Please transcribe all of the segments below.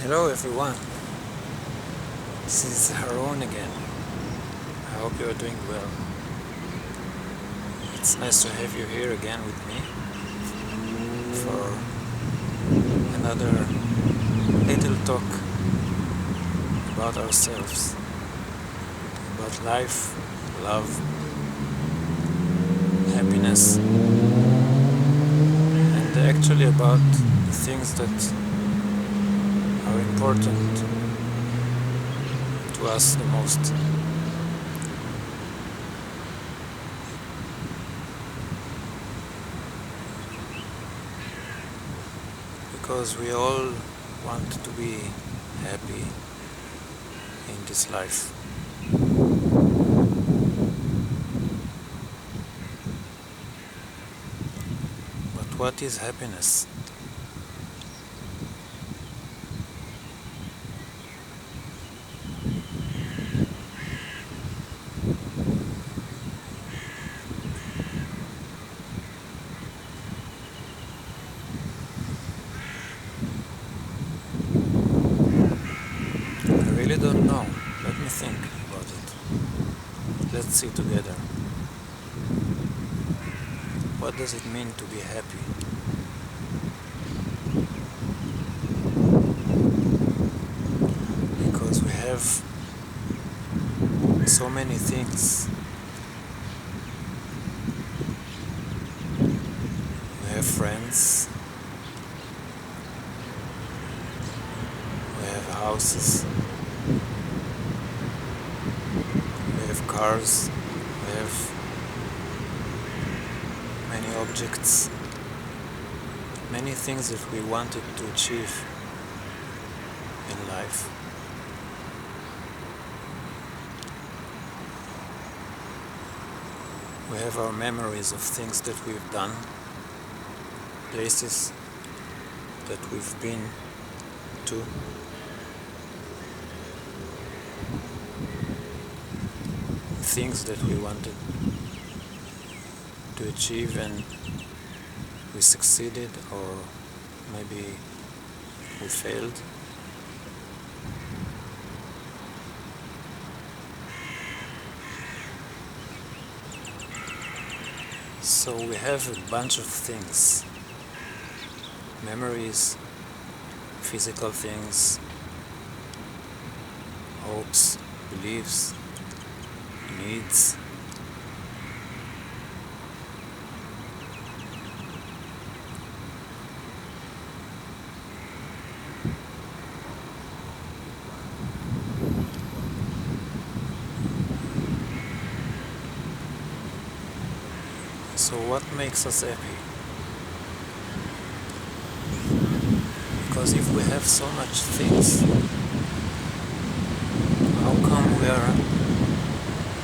Hello everyone, this is Harun again. I hope you are doing well. It's nice to have you here again with me for another little talk about ourselves, about life, love, happiness, and actually about the things that are important to us the most. Because we all want to be happy in this life. But what is happiness? I really don't know. Let me think about it. Let's see together. What does it mean to be happy? Because we have so many things. We have friends. We have houses. We have cars. We have many objects. Many things that we wanted to achieve in life. We have our memories of things that we've done, places that we've been to, things that we wanted to achieve and we succeeded, or maybe we failed. So we have a bunch of things, memories, physical things, hopes, beliefs, needs. So what makes us happy? Because if we have so much things, how come we are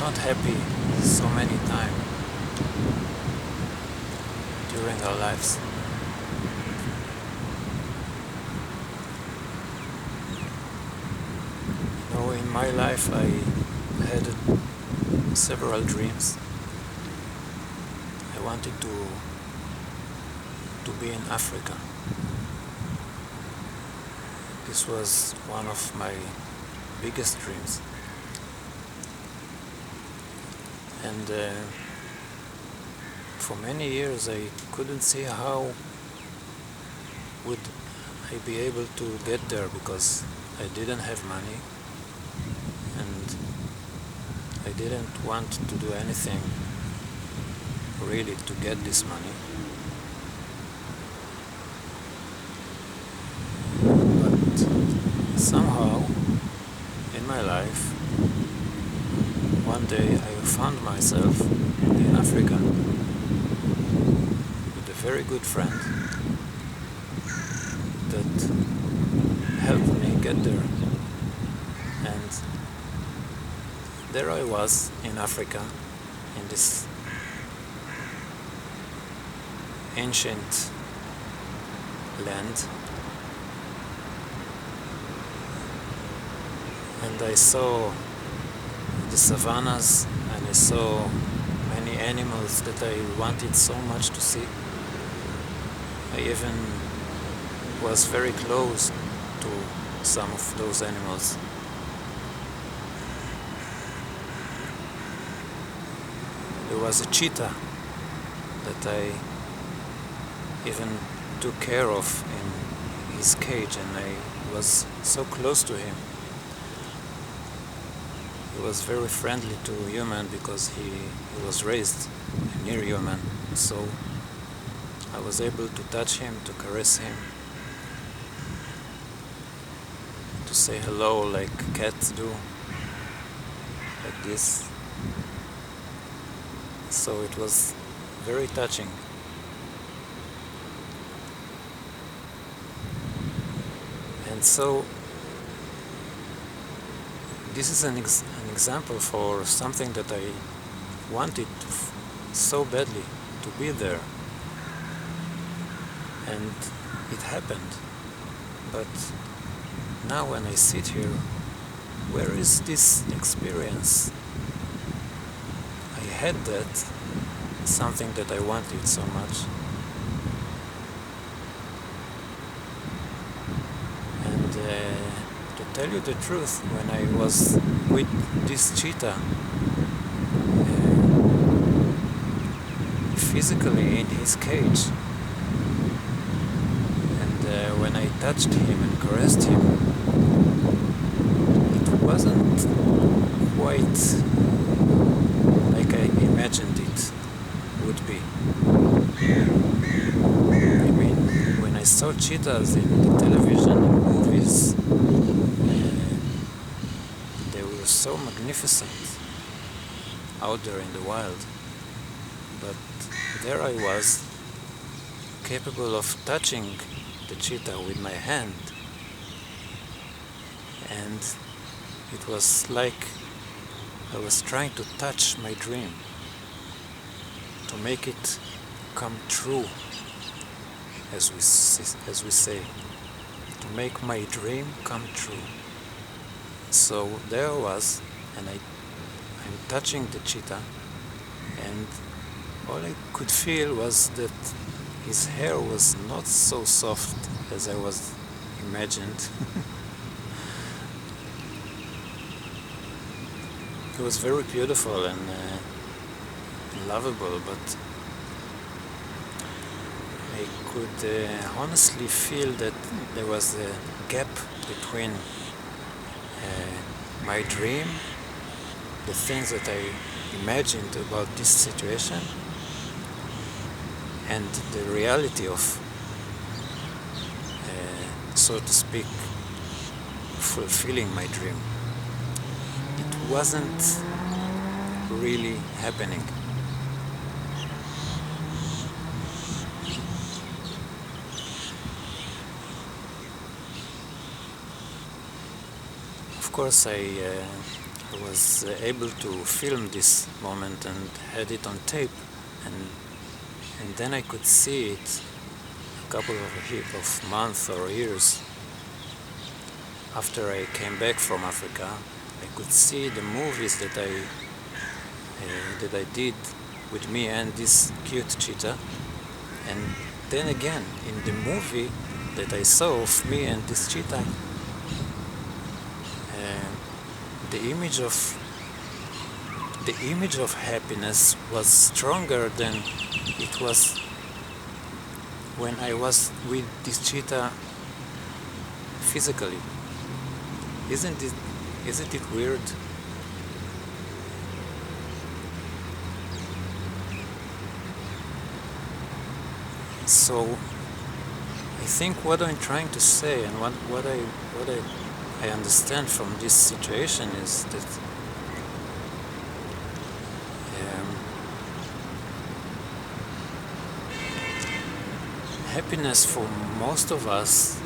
not happy so many times during our lives? You know, in my life I had several dreams. I wanted to be in Africa. This was one of my biggest dreams. And for many years I couldn't see how would I be able to get there, because I didn't have money and I didn't want to do anything really to get this money. But somehow in my life, one day I found myself in Africa with a very good friend that helped me get there. And there I was in Africa, in this ancient land, and I saw the savannas and I saw many animals that I wanted so much to see. I even was very close to some of those animals. There was a cheetah that I even took care of in his cage, and I was so close to him. He was very friendly to human because he was raised near human, so I was able to touch him, to caress him, to say hello like cats do, like this. So it was very touching. And so this is an example for something that I wanted so badly to be there, and it happened. But now when I sit here, where is this experience? I had that, something that I wanted so much. And to tell you the truth, when I was with this cheetah, physically in his cage, and when I touched him and caressed him, it wasn't quite like I imagined it would be. I mean, when I saw cheetahs in the television and movies, they were so magnificent out there in the wild. But there I was, capable of touching the cheetah with my hand, and it was like I was trying to touch my dream, to make it come true, as we say, to make my dream come true. So there I was, and I'm touching the cheetah, and all I could feel was that his hair was not so soft as I was imagined. It was very beautiful and lovable, but I could honestly feel that there was a gap between my dream, the things that I imagined about this situation, and the reality of, so to speak, fulfilling my dream. It wasn't really happening. Of course, I was able to film this moment and had it on tape, and then I could see it a couple of months or years after I came back from Africa. I could see the movies that I did with me and this cute cheetah, and then again in the movie that I saw of me and this cheetah, the image of happiness was stronger than it was when I was with this cheetah physically. Isn't it weird? So I think what I'm trying to say, and what I understand from this situation, is that happiness for most of us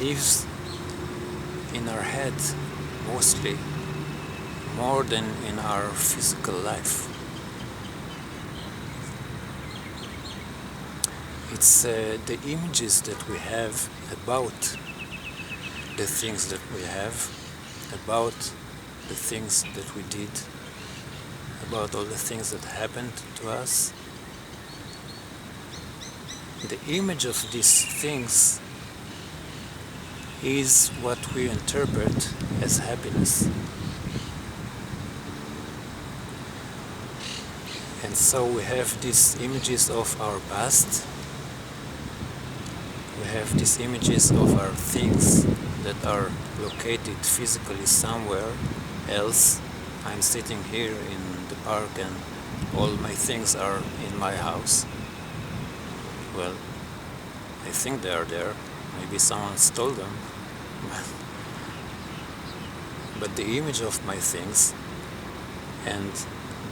lives in our head mostly, more than in our physical life. It's the images that we have about the things that we have, about the things that we did, about all the things that happened to us. The image of these things is what we interpret as happiness. And so we have these images of our past, we have these images of our things that are located physically somewhere else. I'm sitting here in the park and all my things are in my house. Well, I think they are there. Maybe someone stole them. But the image of my things and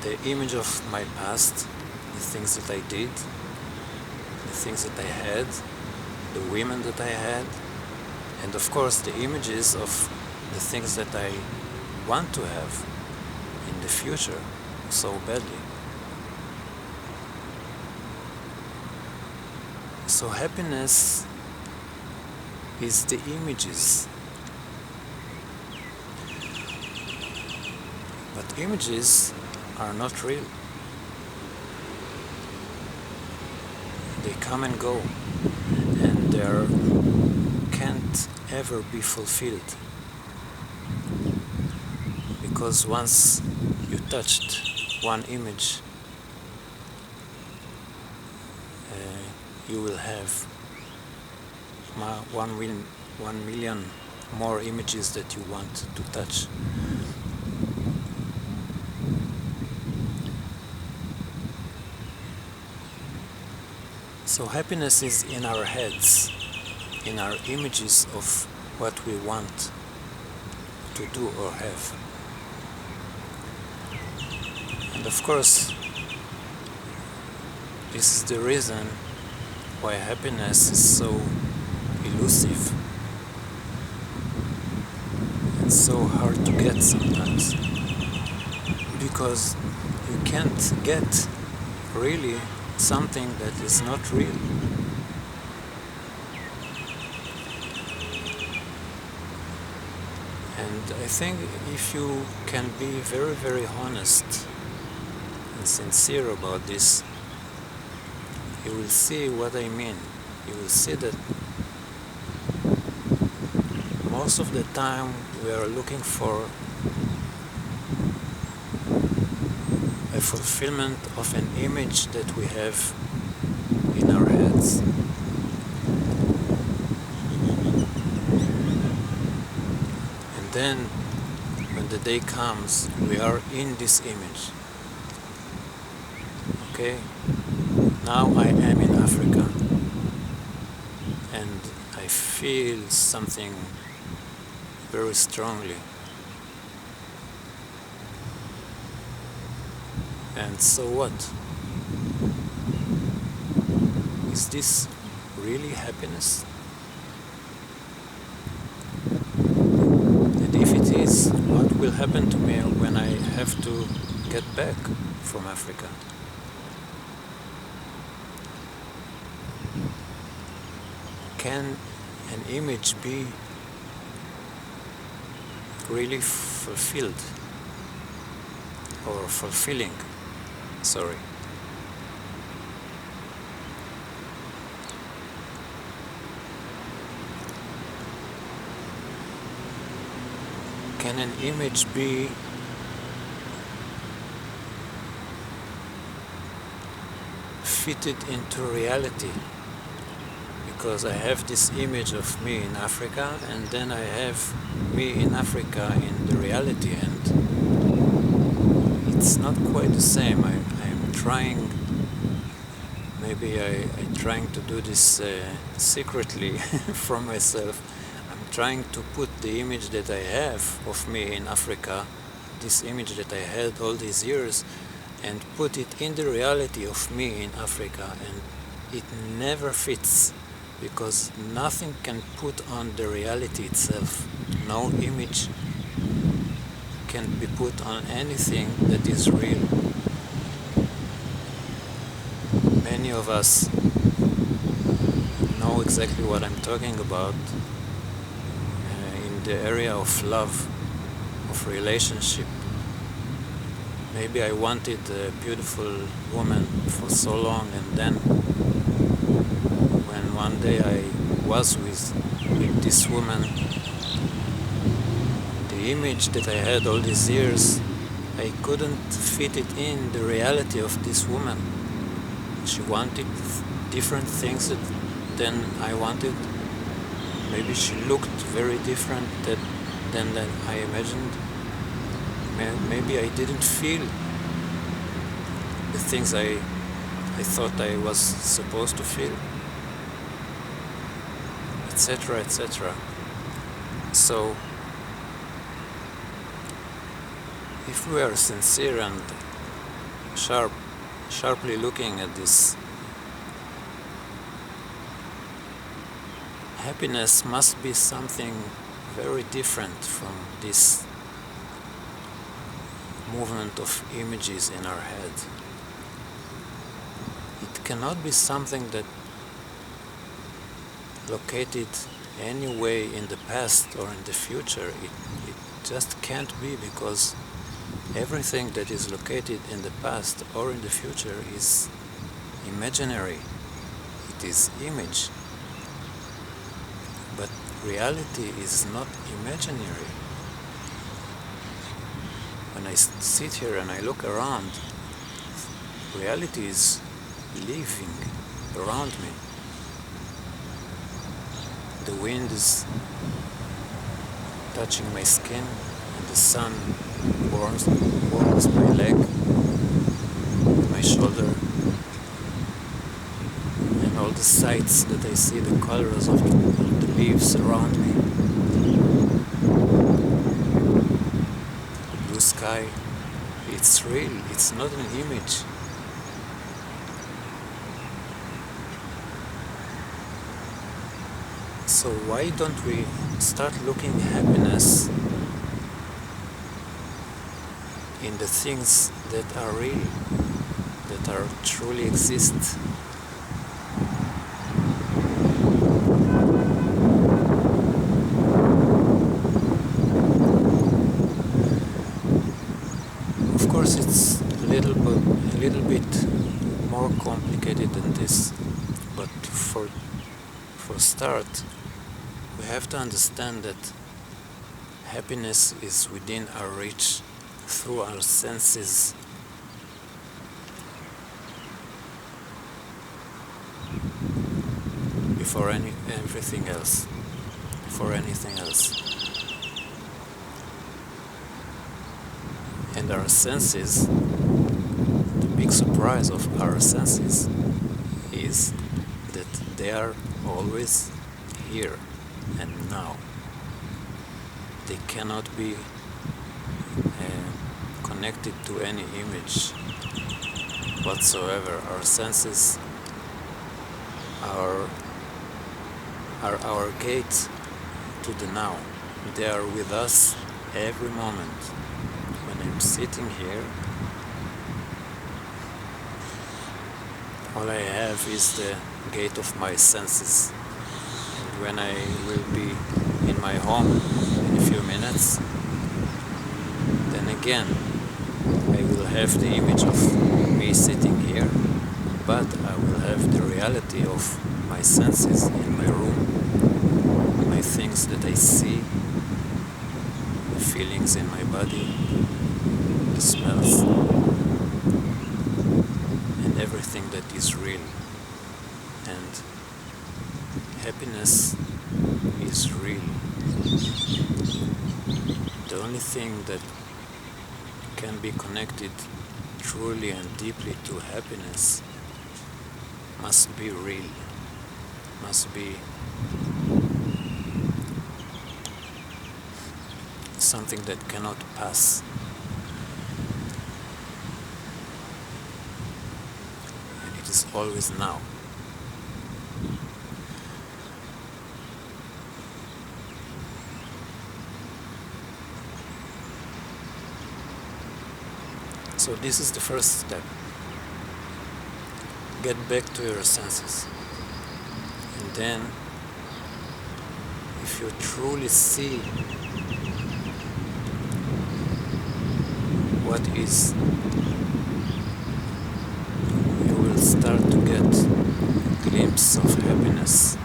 the image of my past, the things that I did, the things that I had, the women that I had, and of course the images of the things that I want to have in the future so badly. So happiness is the images. But images are not real. They come and go, and they can't ever be fulfilled. Because once you touched one image, you will have 1 million more images that you want to touch. So happiness is in our heads, in our images of what we want to do or have. And of course, this is the reason why happiness is so elusive and so hard to get sometimes, because you can't get really something that is not real. And I think if you can be very, very honest and sincere about this, you will see what I mean. You will see that most of the time we are looking for a fulfillment of an image that we have in our heads. And then when the day comes, we are in this image. Okay? Now I am in Africa and I feel something very strongly. And so what? Is this really happiness? And if it is, what will happen to me when I have to get back from Africa? Can an image be really fulfilled or fulfilling? Sorry. Can an image be fitted into reality? Because I have this image of me in Africa, and then I have me in Africa in the reality, and it's not quite the same. I'm trying, maybe I'm trying to do this secretly from myself. I'm trying to put the image that I have of me in Africa, this image that I had all these years, and put it in the reality of me in Africa, and it never fits. Because nothing can put on the reality itself. No image can be put on anything that is real. Many of us know exactly what I'm talking about in the area of love, of relationship. Maybe I wanted a beautiful woman for so long, and then one day I was with this woman, the image that I had all these years, I couldn't fit it in the reality of this woman. She wanted different things than I wanted. Maybe she looked very different than I imagined. Maybe I didn't feel the things I thought I was supposed to feel, etc., etc. So, if we are sincere and sharply looking at this, happiness must be something very different from this movement of images in our head. It cannot be something that located anyway in the past or in the future. It just can't be, because everything that is located in the past or in the future is imaginary. It is image. But reality is not imaginary. When I sit here and I look around, reality is living around me. The wind is touching my skin, and the sun warms my leg, my shoulder, and all the sights that I see, the colors of the leaves around me, the blue sky. It's real, it's not an image. So why don't we start looking happiness in the things that are real, that are truly exist? Of course, it's a little bit more complicated than this, but for start, we have to understand that happiness is within our reach through our senses. Before anything else. And our senses, the big surprise of our senses is that they are always here and now. They cannot be connected to any image whatsoever. Our senses are our gate to the now. They are with us every moment. When I'm sitting here, all I have is the gate of my senses. And when I will be in my home in a few minutes, then again I will have the image of me sitting here, but I will have the reality of my senses in my room, my things that I see, the feelings in my body, the smells, and everything that is real. And happiness is real. The only thing that can be connected truly and deeply to happiness must be real, must be something that cannot pass. And it is always now. So this is the first step. Get back to your senses. And then, if you truly see what is, you will start to get a glimpse of happiness.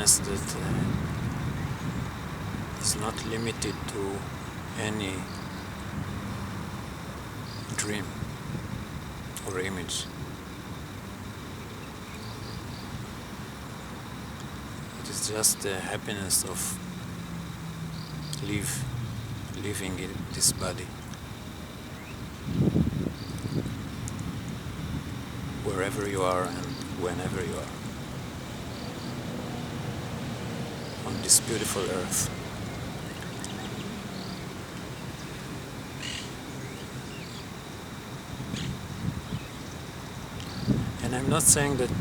happiness that is not limited to any dream or image. It is just the happiness of living in this body, wherever you are and whenever you are, on this beautiful earth. And I'm not saying that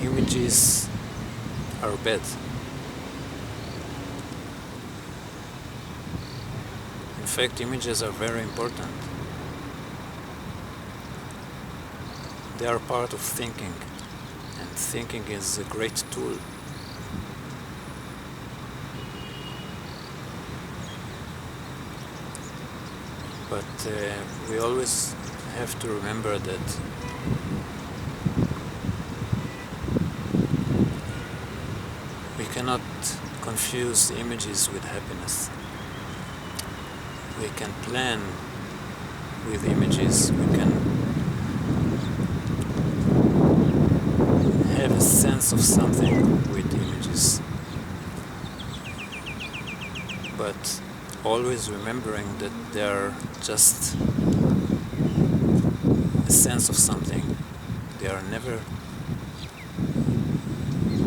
images are bad. In fact, images are very important. They are part of thinking, and thinking is a great tool. But we always have to remember that we cannot confuse images with happiness. We can plan with images, we can have a sense of something with images, but always remembering that they are just a sense of something. They are never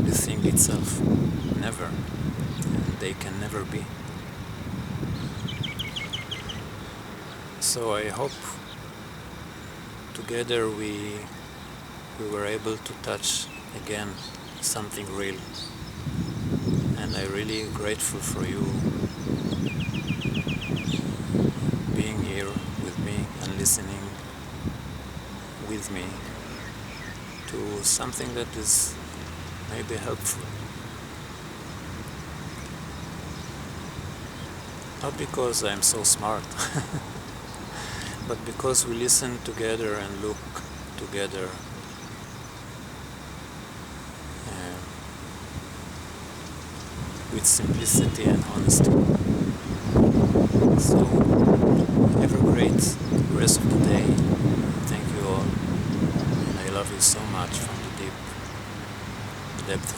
the thing itself, never, and they can never be. So I hope together we were able to touch again something real, and I'm really grateful for you being here with me and listening with me to something that is maybe helpful. Not because I'm so smart, but because we listen together and look together with simplicity and honesty. So have a great rest of the day. Thank you all, and I love you so much from the deep depth